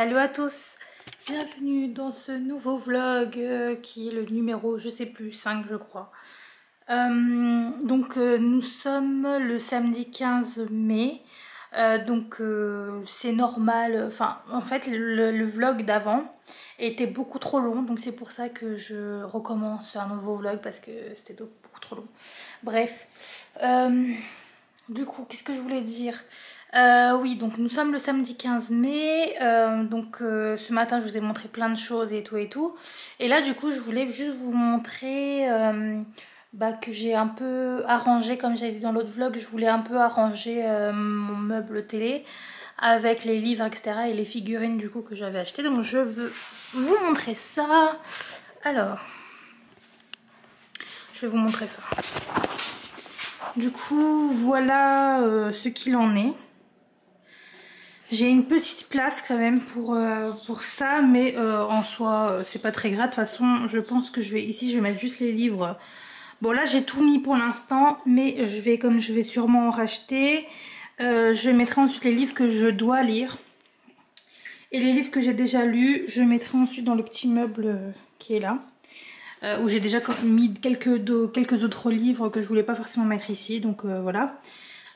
Hello à tous, bienvenue dans ce nouveau vlog qui est le numéro, je sais plus, 5 je crois. Nous sommes le samedi 15 mai, c'est normal, enfin en fait le vlog d'avant était beaucoup trop long, donc c'est pour ça que je recommence un nouveau vlog parce que c'était beaucoup trop long. Bref, du coup qu'est-ce que je voulais dire? Oui, donc nous sommes le samedi 15 mai, ce matin je vous ai montré plein de choses et tout et tout. Et là du coup je voulais juste vous montrer que j'ai un peu arrangé, comme j'avais dit dans l'autre vlog, je voulais un peu arranger mon meuble télé avec les livres etc. et les figurines du coup que j'avais acheté. Donc je veux vous montrer ça. Alors, je vais vous montrer ça. Du coup voilà ce qu'il en est. J'ai une petite place quand même pour ça, mais en soi c'est pas très grave. De toute façon je pense que je vais mettre juste les livres. Bon là j'ai tout mis pour l'instant, mais comme je vais sûrement en racheter, je mettrai ensuite les livres que je dois lire. Et les livres que j'ai déjà lus, je mettrai ensuite dans le petit meuble qui est là. Où j'ai déjà mis quelques autres livres que je voulais pas forcément mettre ici, donc voilà.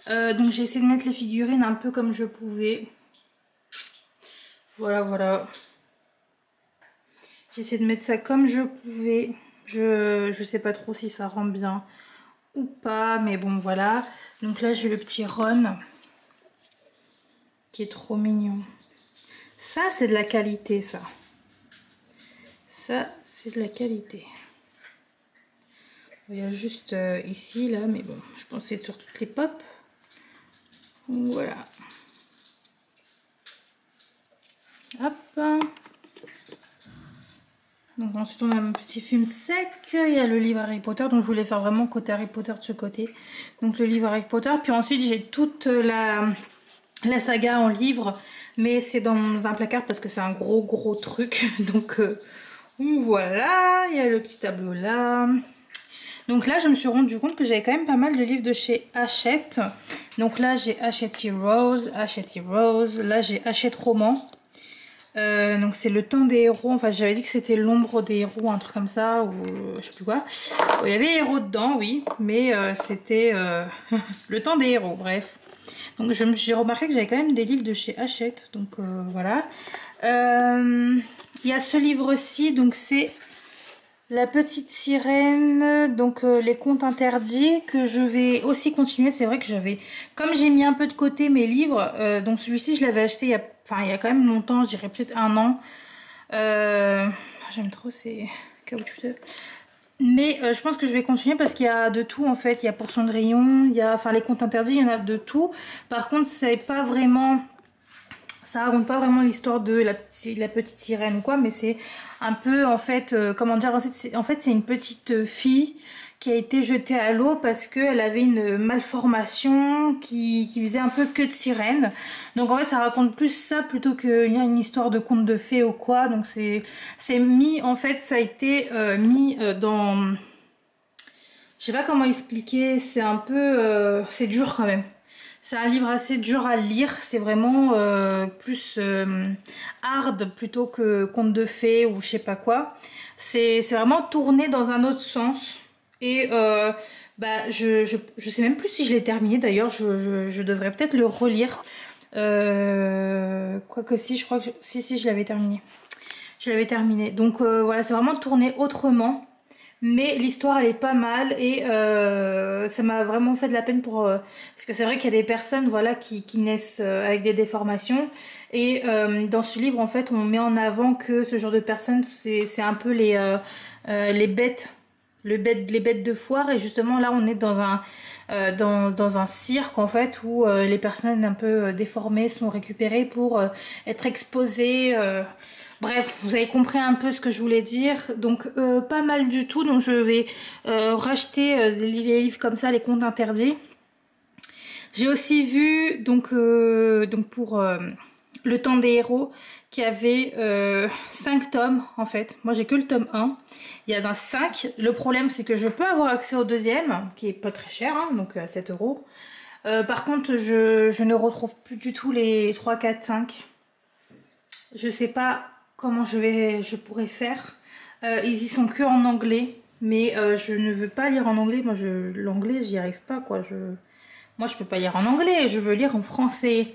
Donc j'ai essayé de mettre les figurines un peu comme je pouvais. Voilà. J'ai essayé de mettre ça comme je pouvais. Je sais pas trop si ça rend bien ou pas, mais bon voilà. Donc là j'ai le petit Ron qui est trop mignon. Ça c'est de la qualité, ça. Ça c'est de la qualité. Il y a juste ici là, mais bon, je pensais sur toutes les pop. Voilà. Hop. Donc ensuite on a un petit film sec, il y a le livre Harry Potter, donc je voulais faire vraiment côté Harry Potter de ce côté. Donc le livre Harry Potter, puis ensuite j'ai toute la saga en livre, mais c'est dans un placard parce que c'est un gros truc. Donc voilà, il y a le petit tableau là. Donc là je me suis rendu compte que j'avais quand même pas mal de livres de chez Hachette. Donc là j'ai Hachette Heroes, là j'ai Hachette Roman. Donc c'est le temps des héros, enfin j'avais dit que c'était l'ombre des héros, un truc comme ça, ou je sais plus quoi. Il y avait héros dedans, oui, mais c'était le temps des héros, bref. Donc j'ai remarqué que j'avais quand même des livres de chez Hachette, donc voilà. Il y a ce livre-ci, donc c'est La Petite Sirène, donc les contes interdits, que je vais aussi continuer. C'est vrai que comme j'ai mis un peu de côté mes livres, donc celui-ci je l'avais acheté il y a quand même longtemps, je dirais peut-être 1 an. J'aime trop ces caoutchouteux. Mais je pense que je vais continuer parce qu'il y a de tout en fait. Il y a pour Cendrillon, il y a les contes interdits, il y en a de tout. Par contre, c'est pas vraiment... Ça raconte pas vraiment l'histoire de la petite sirène ou quoi, mais c'est un peu en fait, comment dire, en fait c'est une petite fille qui a été jetée à l'eau parce qu'elle avait une malformation qui faisait un peu que de sirène. Donc en fait ça raconte plus ça plutôt qu'une histoire de conte de fées ou quoi. Donc c'est mis, en fait ça a été mis dans... Je sais pas comment expliquer, c'est un peu... c'est dur quand même. C'est un livre assez dur à lire, c'est vraiment plus hard plutôt que conte de fées ou je sais pas quoi. C'est vraiment tourné dans un autre sens. Et je sais même plus si je l'ai terminé d'ailleurs, je devrais peut-être le relire. Quoique si, je crois que... Si, je l'avais terminé. Je l'avais terminé. Donc voilà, c'est vraiment tourné autrement. Mais l'histoire elle est pas mal et ça m'a vraiment fait de la peine parce que c'est vrai qu'il y a des personnes voilà, qui naissent avec des déformations. Et dans ce livre en fait on met en avant que ce genre de personnes c'est un peu les bêtes. Les bêtes de foire. Et justement là on est dans un cirque en fait où les personnes un peu déformées sont récupérées pour être exposées. Bref, vous avez compris un peu ce que je voulais dire. Donc pas mal du tout. Donc je vais racheter les livres comme ça, les contes interdits. J'ai aussi vu donc pour Le Temps des Héros qui avait 5 tomes en fait. Moi j'ai que le tome 1. Il y en a 5. Le problème c'est que je peux avoir accès au deuxième qui est pas très cher, hein, donc à 7 €. Par contre je ne retrouve plus du tout les 3, 4, 5. Je sais pas comment je pourrais faire. Ils y sont que en anglais, mais je ne veux pas lire en anglais. Moi, l'anglais, j'y arrive pas, quoi. Moi, je peux pas lire en anglais, je veux lire en français.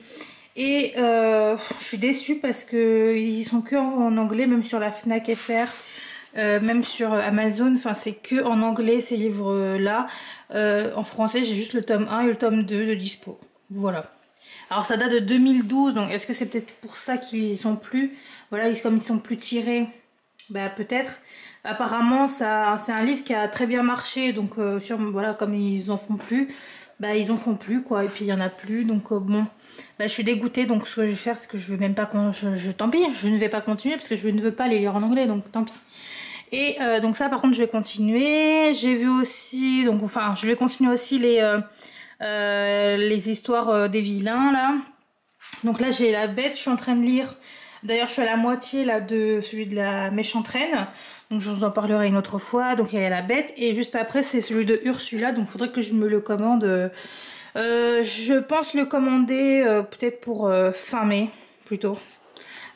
Et je suis déçue parce que ils sont que en anglais, même sur la Fnac FR, même sur Amazon. Enfin, c'est que en anglais ces livres-là. En français, j'ai juste le tome 1 et le tome 2 de dispo. Voilà. Alors ça date de 2012, donc est-ce que c'est peut-être pour ça qu'ils y sont plus? Voilà, comme ils sont plus tirés, bah peut-être. Apparemment, c'est un livre qui a très bien marché, donc voilà, comme ils en font plus, bah ils en font plus quoi, et puis il y en a plus, donc bon, bah je suis dégoûtée, donc ce que je vais faire, c'est que je veux même pas, tant pis, je ne vais pas continuer parce que je ne veux pas les lire en anglais, donc tant pis. Et donc ça par contre je vais continuer. J'ai vu aussi, donc enfin je vais continuer aussi les histoires des vilains là. Donc là j'ai la bête, je suis en train de lire. D'ailleurs je suis à la moitié là de celui de la méchante reine. Donc je vous en parlerai une autre fois. Donc il y a la bête. Et juste après c'est celui de Ursula. Donc il faudrait que je me le commande. Je pense le commander peut-être pour fin mai plutôt.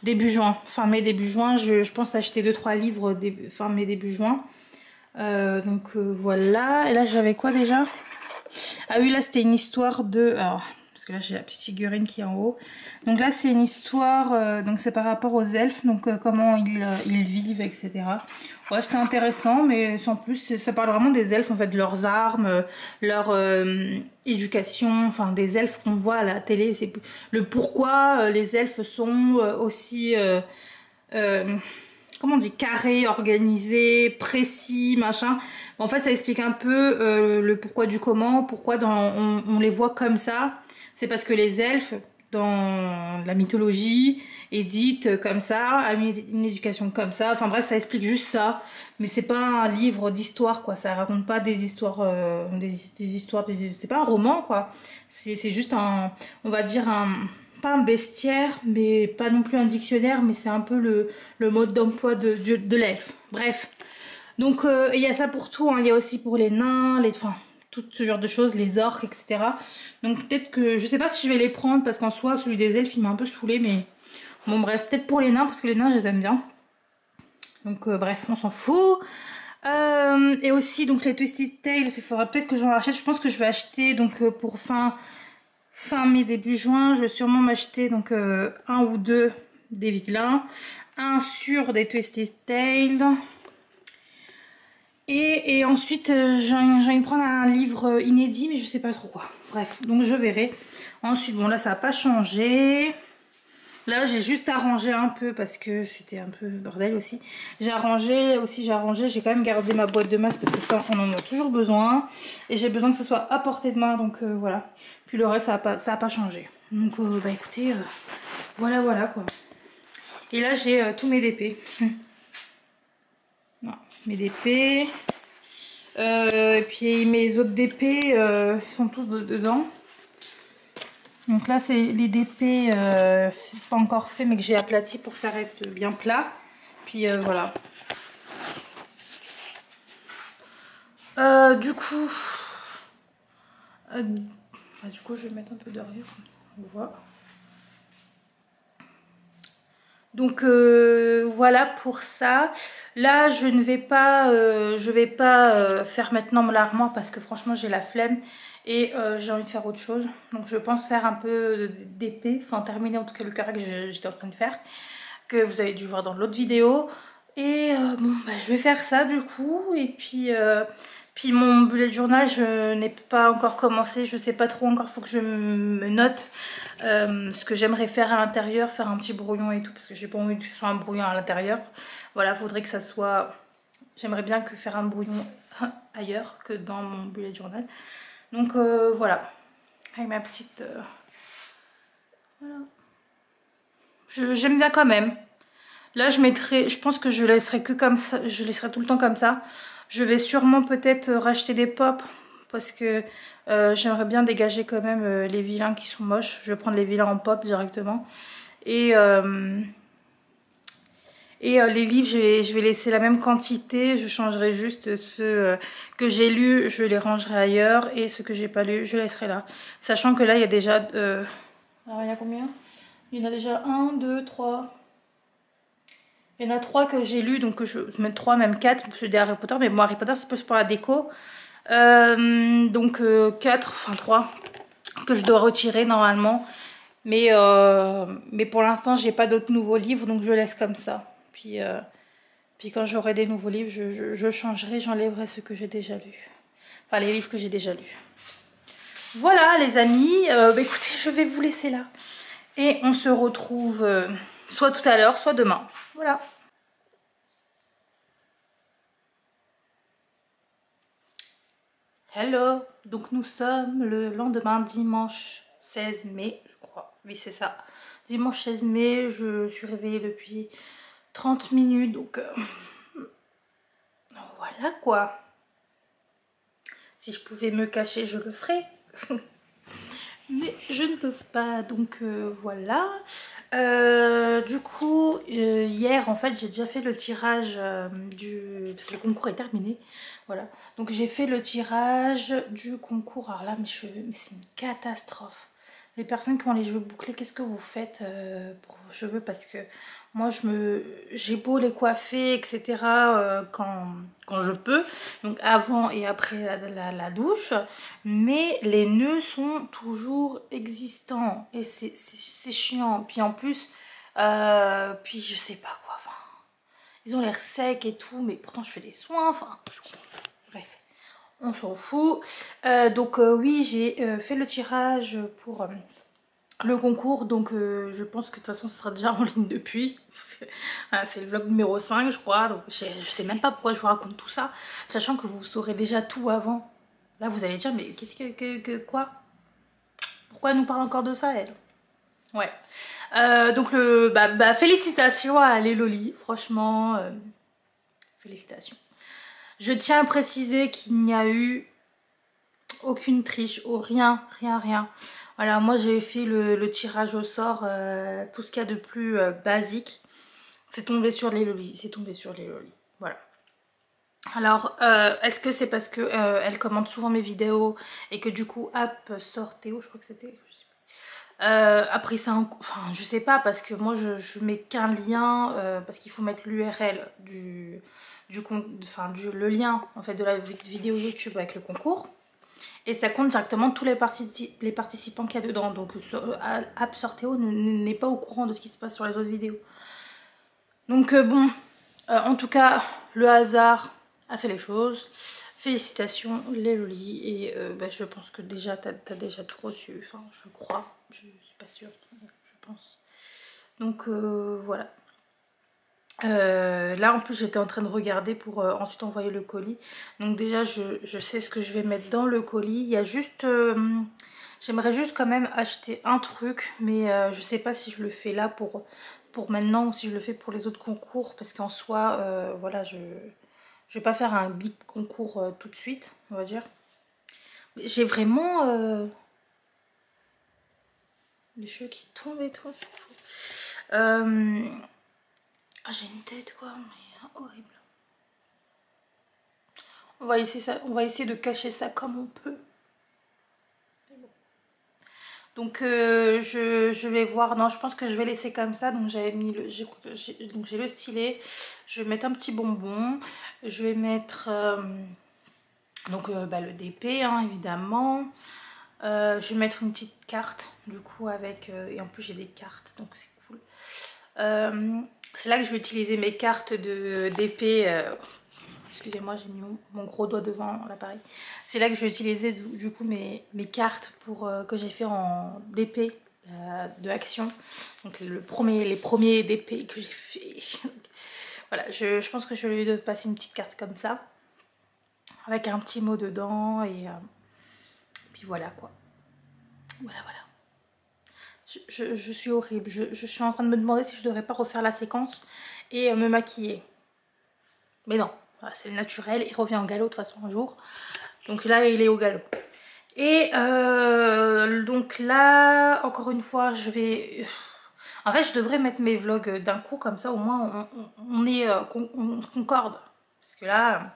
Début juin. Fin mai, début juin. Je pense acheter 2-3 livres fin mai, début juin. Voilà. Et là j'avais quoi déjà? Ah oui, là c'était une histoire de... Alors, parce que là j'ai la petite figurine qui est en haut. Donc là c'est une histoire, donc c'est par rapport aux elfes, donc comment ils vivent, etc. Ouais, c'était intéressant, mais sans plus, ça parle vraiment des elfes, en fait, de leurs armes, leur éducation, enfin des elfes qu'on voit à la télé. C'est le pourquoi les elfes sont aussi... comment on dit, carré, organisé, précis, machin. En fait, ça explique un peu le pourquoi du comment, pourquoi on les voit comme ça. C'est parce que les elfes, dans la mythologie, est dite comme ça, a une éducation comme ça. Enfin bref, ça explique juste ça. Mais c'est pas un livre d'histoire, quoi. Ça raconte pas des histoires, c'est pas un roman, quoi. C'est juste on va dire pas un bestiaire, mais pas non plus un dictionnaire, mais c'est un peu le mode d'emploi de l'elfe. Bref. Donc il y a ça pour tout, hein. Il y a aussi pour les nains, enfin, tout ce genre de choses, les orques, etc. Donc peut-être que, je sais pas si je vais les prendre, parce qu'en soi, celui des elfes, il m'a un peu saoulé, mais bon bref, peut-être pour les nains, parce que les nains, je les aime bien. Donc bref, on s'en fout. Et aussi, donc les Twisted Tales, il faudra peut-être que j'en rachète. Je pense que je vais acheter, donc pour fin mai, début juin, je vais sûrement m'acheter donc un ou deux des vilains, un sur des Twisted Tales. Et ensuite, j'ai envie de prendre un livre inédit, mais je sais pas trop quoi. Bref, donc je verrai. Ensuite, bon là, ça n'a pas changé. Là, j'ai juste arrangé un peu parce que c'était un peu bordel aussi. J'ai arrangé, j'ai quand même gardé ma boîte de masque parce que ça, on en a toujours besoin. Et j'ai besoin que ce soit à portée de main, donc voilà. Puis le reste, ça a pas changé. Donc, bah écoutez, voilà quoi. Et là, j'ai tous mes DP. Non, mes DP. Et puis mes autres DP sont tous dedans. Donc là c'est les DP pas encore fait mais que j'ai aplati pour que ça reste bien plat. Puis voilà. Du coup, je vais mettre un peu derrière. On voit. Donc voilà pour ça. Là je ne vais pas, faire maintenant l'armoire parce que franchement j'ai la flemme et j'ai envie de faire autre chose. Donc je pense faire un peu d'épée, enfin terminer en tout cas le carré que j'étais en train de faire, que vous avez dû voir dans l'autre vidéo. Et bon bah, je vais faire ça du coup. Et puis mon bullet journal, je n'ai pas encore commencé, je sais pas trop encore, faut que je me note ce que j'aimerais faire à l'intérieur, faire un petit brouillon et tout, parce que j'ai pas envie que ce soit un brouillon à l'intérieur. Voilà, faudrait que ça soit, j'aimerais bien que faire un brouillon ailleurs que dans mon bullet journal. Donc voilà, avec ma petite... voilà. J'aime bien quand même. Là je mettrai, je pense que je laisserai que comme ça, je laisserai tout le temps comme ça. Je vais sûrement peut-être racheter des pops parce que j'aimerais bien dégager quand même les vilains qui sont moches. Je vais prendre les vilains en pop directement. Et les livres, je vais laisser la même quantité. Je changerai juste ceux que j'ai lus, je les rangerai ailleurs. Et ceux que j'ai pas lus, je laisserai là. Sachant que là, il y a déjà... alors, il y a combien? Il y en a déjà 1, 2, 3... Il y en a 3 que j'ai lus, donc je mets 3, même 4, parce que des Harry Potter, mais bon, Harry Potter c'est plus pour la déco. Donc 4, enfin 3, que je dois retirer normalement. Mais pour l'instant, j'ai pas d'autres nouveaux livres, donc je laisse comme ça. Puis quand j'aurai des nouveaux livres, je changerai, j'enlèverai ceux que j'ai déjà lus. Enfin, les livres que j'ai déjà lus. Voilà, les amis. Bah, écoutez, je vais vous laisser là. Et on se retrouve soit tout à l'heure, soit demain. Voilà. Hello. Donc nous sommes le lendemain, dimanche 16 mai, je crois. Oui, c'est ça. Dimanche 16 mai, je suis réveillée depuis 30 minutes, donc voilà quoi. Si je pouvais me cacher, je le ferais. Mais je ne peux pas, donc voilà. Du coup, hier, en fait, j'ai déjà fait le tirage parce que le concours est terminé. Voilà. Donc j'ai fait le tirage du concours. Alors là, mes cheveux, mais c'est une catastrophe. Les personnes qui ont les cheveux bouclés, qu'est-ce que vous faites pour vos cheveux? Parce que moi, j'ai beau les coiffer, etc. Quand je peux, donc avant et après la douche, mais les nœuds sont toujours existants et c'est chiant. Puis en plus, puis je sais pas quoi, enfin, ils ont l'air secs et tout, mais pourtant je fais des soins, enfin, bref. On s'en fout. Donc oui, j'ai fait le tirage pour le concours, donc je pense que de toute façon ce sera déjà en ligne depuis. Voilà, c'est le vlog numéro 5 je crois, donc je sais même pas pourquoi je vous raconte tout ça, sachant que vous saurez déjà tout avant. Là vous allez dire mais qu'est-ce quoi? Pourquoi elle nous parle encore de ça elle? Ouais. Donc félicitations à Léloli, franchement, félicitations. Je tiens à préciser qu'il n'y a eu aucune triche, rien, rien, rien. Voilà, moi j'ai fait le tirage au sort, tout ce qu'il y a de plus basique. C'est tombé sur les lolis, c'est tombé sur les lolis. Voilà. Alors, est-ce que c'est parce que elle commente souvent mes vidéos et que du coup, App sort Théo, je crois que c'était. Après ça, enfin je sais pas parce que moi je mets qu'un lien parce qu'il faut mettre l'URL le lien en fait de la vidéo YouTube avec le concours. Et ça compte directement tous les participants qu'il y a dedans. Donc App Sorteo n'est pas au courant de ce qui se passe sur les autres vidéos. Donc bon, en tout cas, le hasard a fait les choses. Félicitations les lolis. Et je pense que déjà, t'as déjà tout reçu. Enfin, je crois. Je suis pas sûre. Je pense. Donc voilà. Là en plus j'étais en train de regarder pour ensuite envoyer le colis, donc déjà je sais ce que je vais mettre dans le colis. Il y a juste j'aimerais juste quand même acheter un truc, mais je sais pas si je le fais là pour maintenant ou si je le fais pour les autres concours, parce qu'en soi voilà, je vais pas faire un big concours tout de suite, on va dire. J'ai vraiment les cheveux qui tombent et tout, c'est fou. J'ai une tête quoi, mais horrible. On va essayer de cacher ça comme on peut. Donc je vais voir. Non, je pense que je vais laisser comme ça. Donc j'avais mis j'ai le stylet. Je vais mettre un petit bonbon. Je vais mettre le DP hein, évidemment. Je vais mettre une petite carte du coup avec et en plus j'ai des cartes donc c'est cool. C'est là que je vais utiliser mes cartes de d'épée. Excusez-moi, j'ai mis mon gros doigt devant l'appareil. C'est là que je vais utiliser du coup mes cartes pour que j'ai fait en DP de action. Donc les premiers DP que j'ai fait. Voilà, je pense que je vais lui passer une petite carte comme ça. Avec un petit mot dedans et puis voilà quoi. Voilà. Je suis horrible. Je suis en train de me demander si je devrais pas refaire la séquence et me maquiller. Mais non. C'est le naturel, il revient au galop de toute façon un jour. Donc là, il est au galop. Et donc là, encore une fois, je vais... En fait, je devrais mettre mes vlogs d'un coup, comme ça au moins on concorde. Parce que là...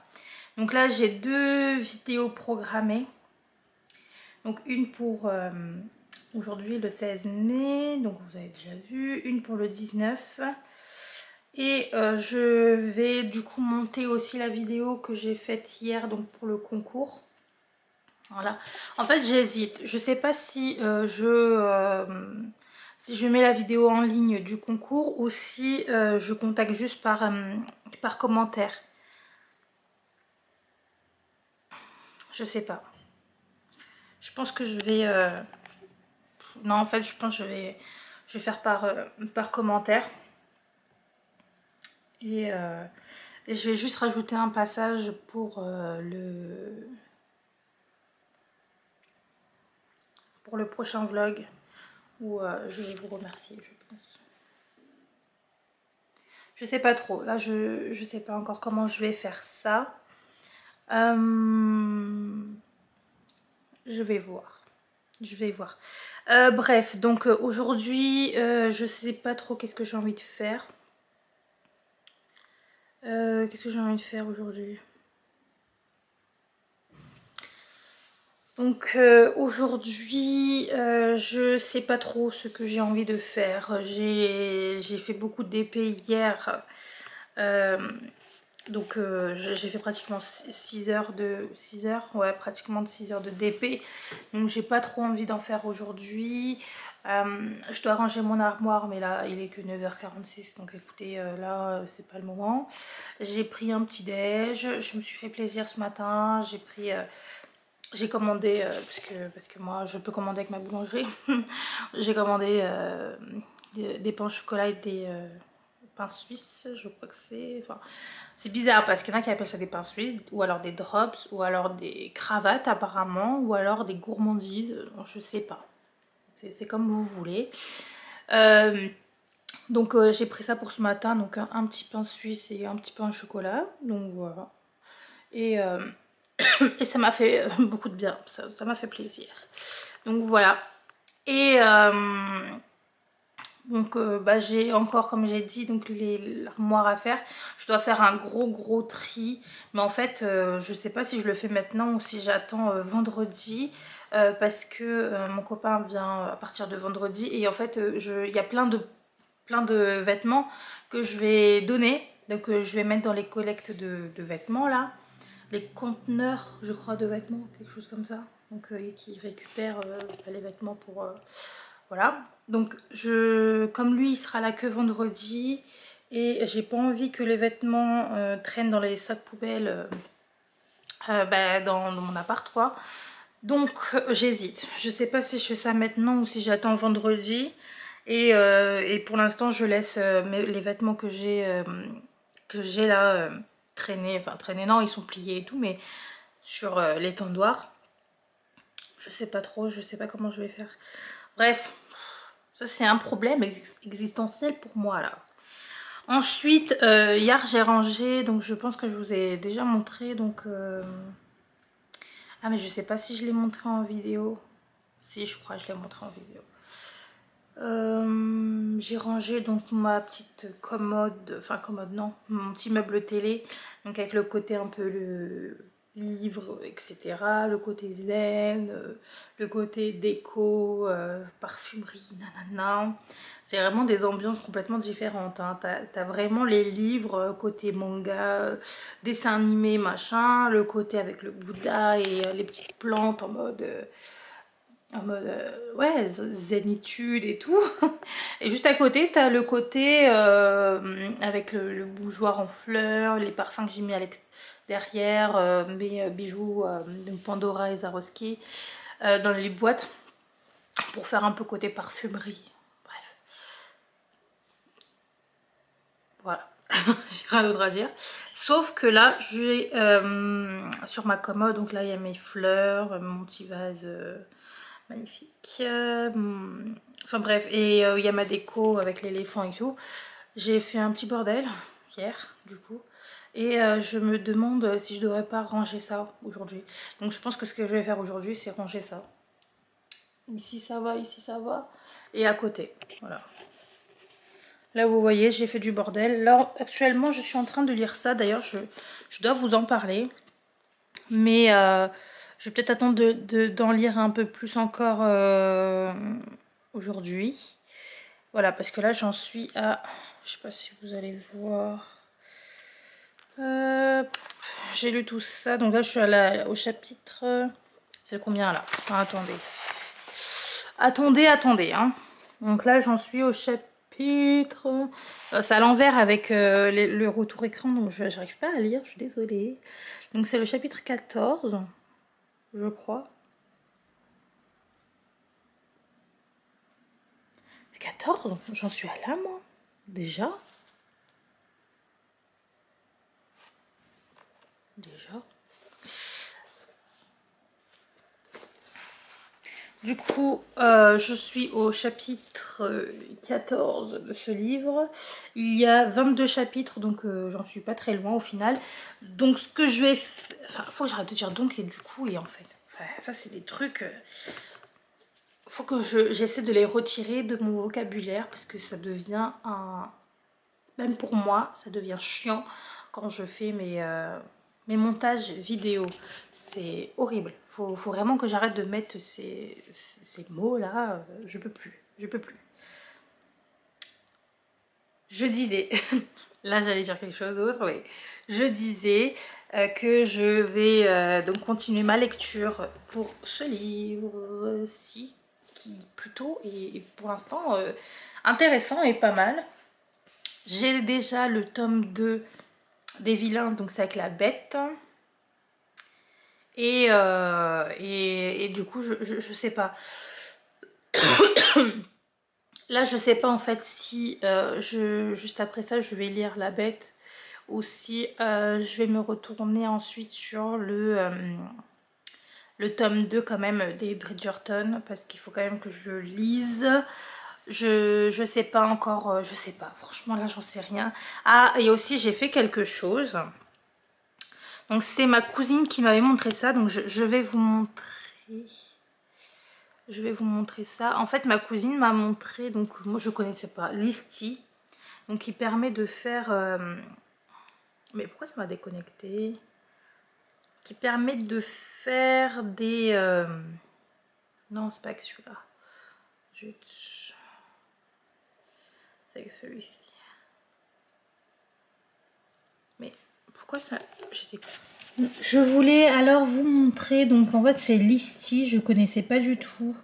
Donc là, j'ai 2 vidéos programmées. Donc une pour aujourd'hui, le 16 mai. Donc vous avez déjà vu. Une pour le 19. Et je vais du coup monter aussi la vidéo que j'ai faite hier donc pour le concours. Voilà. En fait j'hésite. Je sais pas si si je mets la vidéo en ligne du concours ou si je contacte juste par commentaire. Je sais pas. Je pense que je vais... Non, en fait, je pense que je vais faire par commentaire. Et je vais juste rajouter un passage pour le prochain vlog où je vais vous remercier, je pense. Je sais pas trop. Là, je sais pas encore comment je vais faire ça. Je vais voir. Je vais voir. Bref, donc aujourd'hui, je sais pas trop qu'est-ce que j'ai envie de faire. Qu'est-ce que j'ai envie de faire aujourd'hui? Donc aujourd'hui, je sais pas trop ce que j'ai envie de faire. J'ai fait beaucoup de DP hier. Donc j'ai fait pratiquement 6 heures de... 6 heures? Ouais, pratiquement de 6 heures de DP. Donc j'ai pas trop envie d'en faire aujourd'hui. Je dois ranger mon armoire, mais là il est que 9h46. Donc écoutez, là c'est pas le moment. J'ai pris un petit déj. Je me suis fait plaisir ce matin. J'ai pris... j'ai commandé, parce que moi je peux commander avec ma boulangerie. J'ai commandé des pains au chocolat et des pains suisses, je crois que c'est... Enfin, c'est bizarre parce qu'il y en a qui appellent ça des pains suisses, ou alors des drops, ou alors des cravates apparemment, ou alors des gourmandises, je sais pas. C'est comme vous voulez. Donc j'ai pris ça pour ce matin, donc un petit pain suisse et un petit pain au chocolat. Donc voilà. Et ça m'a fait beaucoup de bien, ça m'a fait plaisir. Donc voilà. Et donc bah, j'ai encore, comme j'ai dit, donc l'armoire à faire. Je dois faire un gros tri. Mais en fait, je sais pas si je le fais maintenant ou si j'attends vendredi. Parce que mon copain vient à partir de vendredi. Et en fait, il y a plein de vêtements que je vais donner. Donc je vais mettre dans les collectes de vêtements là. Les conteneurs, je crois, de vêtements, quelque chose comme ça. Donc qui récupèrent les vêtements pour... voilà. Donc comme lui il sera là que vendredi et j'ai pas envie que les vêtements traînent dans les sacs poubelles bah, dans mon appart quoi. Donc j'hésite. Je sais pas si je fais ça maintenant ou si j'attends vendredi. Et pour l'instant je laisse les vêtements que j'ai là traîner. Enfin traîner non, ils sont pliés et tout, mais sur l'étendoir. Je sais pas trop, je sais pas comment je vais faire. Bref, ça c'est un problème existentiel pour moi là. Ensuite, hier j'ai rangé, donc je pense que je vous ai déjà montré. Donc ah mais je sais pas si je l'ai montré en vidéo. Si, je crois que je l'ai montré en vidéo. J'ai rangé donc ma petite commode, enfin commode non, mon petit meuble télé, donc avec le côté un peu le livre, etc. Le côté zen, le côté déco, parfumerie, nanana. C'est vraiment des ambiances complètement différentes. Hein. T'as vraiment les livres, côté manga, dessin animé, machin, le côté avec le Bouddha et les petites plantes en mode ouais, zénitude et tout. Et juste à côté t'as le côté avec le bougeoir en fleurs, les parfums que j'ai mis derrière, mes bijoux de Pandora et Swarovski dans les boîtes pour faire un peu côté parfumerie. Bref, voilà. J'ai rien d'autre à dire, sauf que là j'ai sur ma commode, donc là il y a mes fleurs, mon petit vase magnifique, enfin bref, et il y a ma déco avec l'éléphant et tout. J'ai fait un petit bordel hier du coup, et je me demande si je devrais pas ranger ça aujourd'hui. Donc je pense que ce que je vais faire aujourd'hui c'est ranger ça. Ici ça va, et à côté, voilà. Là vous voyez j'ai fait du bordel. Là actuellement je suis en train de lire ça, d'ailleurs je dois vous en parler. Mais je vais peut-être attendre d'en lire un peu plus encore aujourd'hui. Voilà, parce que là j'en suis à, je sais pas si vous allez voir, j'ai lu tout ça, donc là je suis au chapitre, c'est combien là? Ah, attendez, hein. Donc là j'en suis au chapitre, c'est à l'envers avec le retour écran, donc j'arrive pas à lire, je suis désolée. Donc c'est le chapitre 14, je crois. 14? J'en suis à là, moi. Déjà. Du coup, je suis au chapitre 14 de ce livre. Il y a 22 chapitres, donc j'en suis pas très loin au final. Donc ce que je vais... Enfin, faut que j'arrête de dire donc et du coup et en fait. Enfin, ça, c'est des trucs... faut que j'essaie de les retirer de mon vocabulaire parce que ça devient un... Même pour moi, ça devient chiant quand je fais mes montages vidéo. C'est horrible. Faut vraiment que j'arrête de mettre ces mots-là. Je peux plus. Je peux plus. Je disais, là j'allais dire quelque chose d'autre, mais je disais que je vais donc continuer ma lecture pour ce livre-ci, qui plutôt est pour l'instant intéressant et pas mal. J'ai déjà le tome 2 des vilains, donc c'est avec la bête. Et du coup, je sais pas. Là, je sais pas en fait si juste après ça, je vais lire la bête ou si je vais me retourner ensuite sur le tome 2 quand même des Bridgerton parce qu'il faut quand même que je le lise. Je sais pas encore, je sais pas, franchement là j'en sais rien. Ah, et aussi j'ai fait quelque chose. Donc c'est ma cousine qui m'avait montré ça, donc je vais vous montrer. Je vais vous montrer ça. En fait ma cousine m'a montré, donc moi je connaissais pas, l'Isti. Donc il permet de faire... mais pourquoi ça m'a déconnecté? Qui permet de faire des... non c'est pas avec celui-là. C'est avec celui-ci. Mais pourquoi ça... Je voulais alors vous montrer, donc en fait c'est l'Isti, je connaissais pas du tout.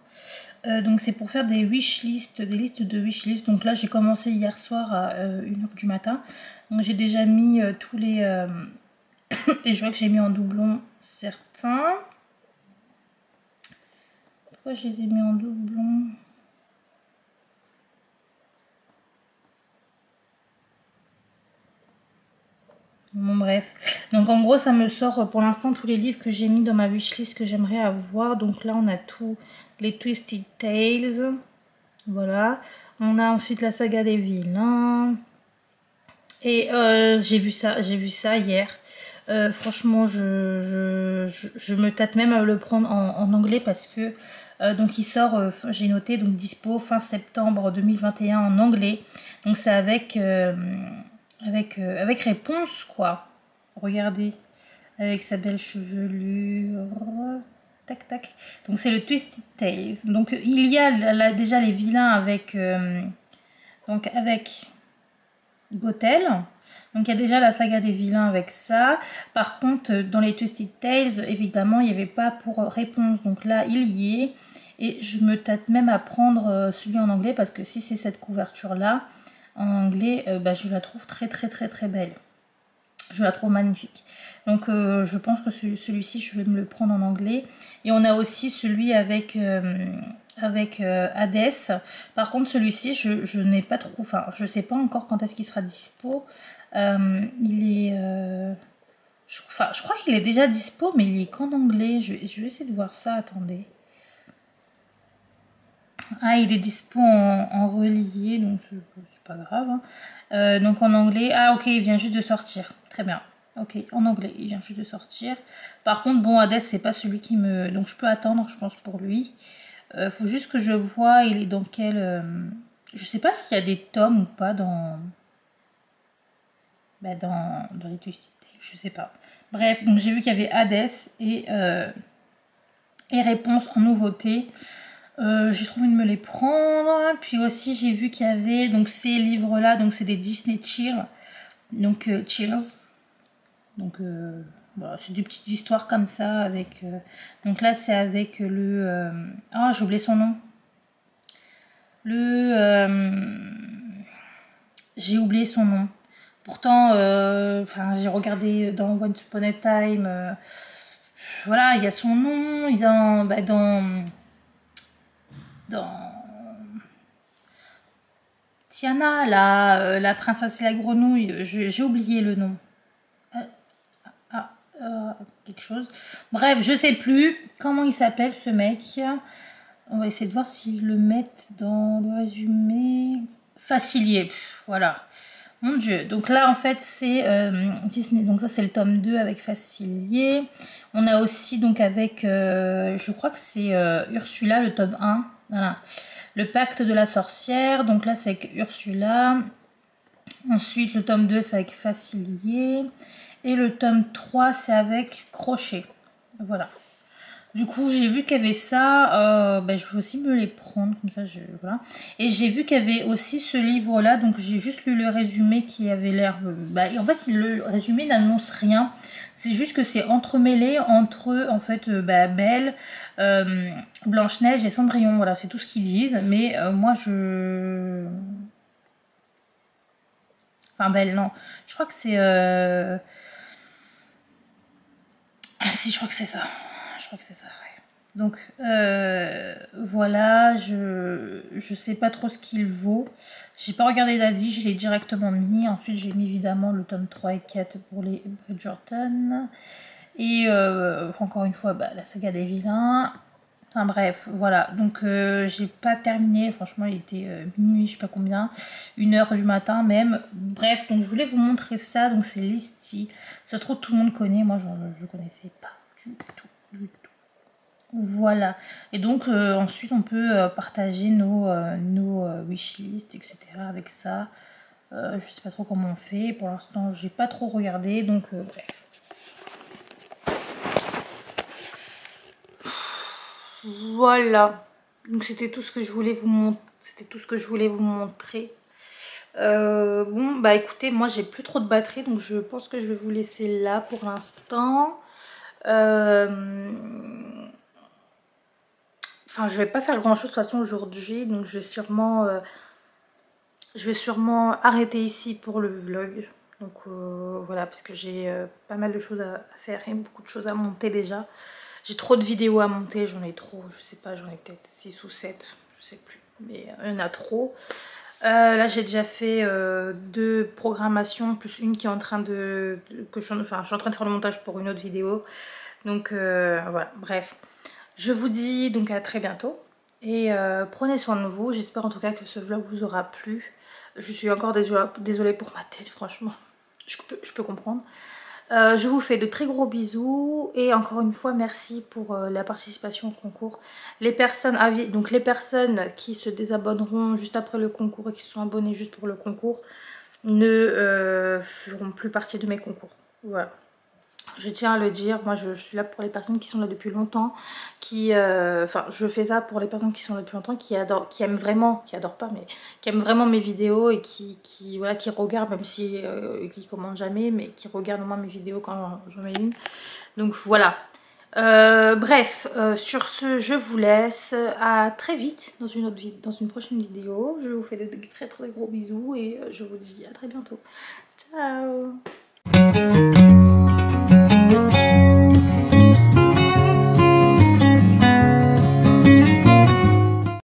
Donc c'est pour faire des wishlists, des listes de wishlist. Donc là j'ai commencé hier soir à 1h du matin. Donc j'ai déjà mis tous les... et je vois que j'ai mis en doublon certains. Pourquoi je les ai mis en doublon? Bon bref, donc en gros ça me sort pour l'instant tous les livres que j'ai mis dans ma wishlist que j'aimerais avoir. Donc là on a tous les Twisted Tales, voilà. On a ensuite la saga des vilains. Et j'ai vu ça hier. Franchement je me tâte même à le prendre en anglais parce que donc il sort, j'ai noté, donc dispo fin septembre 2021 en anglais. Donc c'est avec réponse quoi. Regardez, avec sa belle chevelure. Tac tac. Donc c'est le Twisted Tales. Donc il y a déjà les vilains avec Gothel. Donc il y a déjà la saga des vilains avec ça. Par contre dans les Twisted Tales évidemment il n'y avait pas pour réponse. Donc là il y est. Et je me tâte même à prendre celui en anglais parce que si c'est cette couverture là en anglais, je la trouve très belle. Je la trouve magnifique. Donc je pense que celui-ci je vais me le prendre en anglais. Et on a aussi celui avec Hades. Par contre celui-ci je n'ai pas trop, enfin je sais pas encore quand est-ce qu'il sera dispo. Il est je crois qu'il est déjà dispo mais il est qu'en anglais. Je vais essayer de voir ça, attendez. Ah, il est dispo en relié, donc c'est pas grave. Hein. Donc en anglais, ah ok, il vient juste de sortir. Très bien. Ok, en anglais, il vient juste de sortir. Par contre, bon, Hades, c'est pas celui qui me... Donc je peux attendre, je pense, pour lui. Faut juste que je vois, il est dans quel... Je sais pas s'il y a des tomes ou pas dans les Twisted Tales, je sais pas. Bref, donc j'ai vu qu'il y avait Hades et Réponse en nouveauté. j'ai trop envie de me les prendre. Puis aussi j'ai vu qu'il y avait donc ces livres là, donc c'est des Disney Cheers, donc Cheers, donc voilà, c'est des petites histoires comme ça avec donc là c'est avec le ah j'ai oublié son nom, j'ai oublié son nom, pourtant j'ai regardé dans Once Upon a Time, voilà, il y a son nom, il y a dans Tiana, la princesse et la grenouille, j'ai oublié le nom. Quelque chose. Bref, je sais plus comment il s'appelle ce mec. On va essayer de voir s'ils le mettent dans le résumé. Facilier, voilà. Mon Dieu. Donc là, en fait, c'est Disney. Donc ça, c'est le tome 2 avec Facilier. On a aussi, donc, avec, je crois que c'est Ursula, le tome 1. Voilà. Le pacte de la sorcière. Donc là, c'est avec Ursula. Ensuite, le tome 2, c'est avec Facilier. Et le tome 3, c'est avec Crochet. Voilà. Du coup, j'ai vu qu'il y avait ça. Je vais aussi me les prendre. Comme ça, voilà. Et j'ai vu qu'il y avait aussi ce livre-là. Donc, j'ai juste lu le résumé qui avait l'air... en fait, le résumé n'annonce rien. C'est juste que c'est entremêlé entre, en fait, Belle, Blanche-Neige et Cendrillon. Voilà, c'est tout ce qu'ils disent. Mais moi, je... Enfin, Belle, non. Je crois que c'est... Ah si, je crois que c'est ça. Je crois que c'est ça, ouais. Donc, voilà, je sais pas trop ce qu'il vaut. J'ai pas regardé d'avis, je l'ai directement mis. Ensuite, j'ai mis évidemment le tome 3 et 4 pour les Bridgerton. Et encore une fois, la saga des vilains. Enfin bref, voilà. Donc, j'ai pas terminé. Franchement, il était minuit, je sais pas combien. 1h du matin même. Bref, donc je voulais vous montrer ça. Donc, c'est Listy. Ça se trouve, tout le monde connaît. Moi, je connaissais pas du tout. Voilà. Et donc, ensuite, on peut partager nos wishlists, etc. avec ça. Je sais pas trop comment on fait. Pour l'instant, j'ai pas trop regardé. Donc, bref. Voilà. Donc, c'était tout ce que je voulais vous montrer. C'était tout ce que je voulais vous montrer. Bon, écoutez, moi, j'ai plus trop de batterie. Donc, je pense que je vais vous laisser là pour l'instant. Enfin, je vais pas faire grand chose de toute façon aujourd'hui, donc je vais sûrement arrêter ici pour le vlog. Donc voilà, parce que j'ai pas mal de choses à faire et beaucoup de choses à monter déjà. J'ai trop de vidéos à monter, j'en ai trop, je sais pas, j'en ai peut-être 6 ou 7, je sais plus, mais il y en a trop. Là j'ai déjà fait 2 programmations, plus une qui est en train de... je suis en train de faire le montage pour une autre vidéo. Donc voilà, bref. Je vous dis donc à très bientôt et prenez soin de vous. J'espère en tout cas que ce vlog vous aura plu. Je suis encore désolée pour ma tête, franchement. Je peux comprendre. Je vous fais de très gros bisous et encore une fois merci pour la participation au concours. Les personnes qui se désabonneront juste après le concours et qui se sont abonnées juste pour le concours ne feront plus partie de mes concours. Voilà. Je tiens à le dire, moi je suis là pour les personnes qui sont là depuis longtemps, je fais ça pour les personnes qui sont là depuis longtemps, qui aiment vraiment, qui adorent pas, mais qui aiment vraiment mes vidéos et qui regardent, même si qui commentent jamais, mais qui regardent au moins mes vidéos quand j'en mets une. Donc voilà. Bref, sur ce, je vous laisse. À très vite dans une prochaine vidéo. Je vous fais de très très gros bisous et je vous dis à très bientôt. Ciao.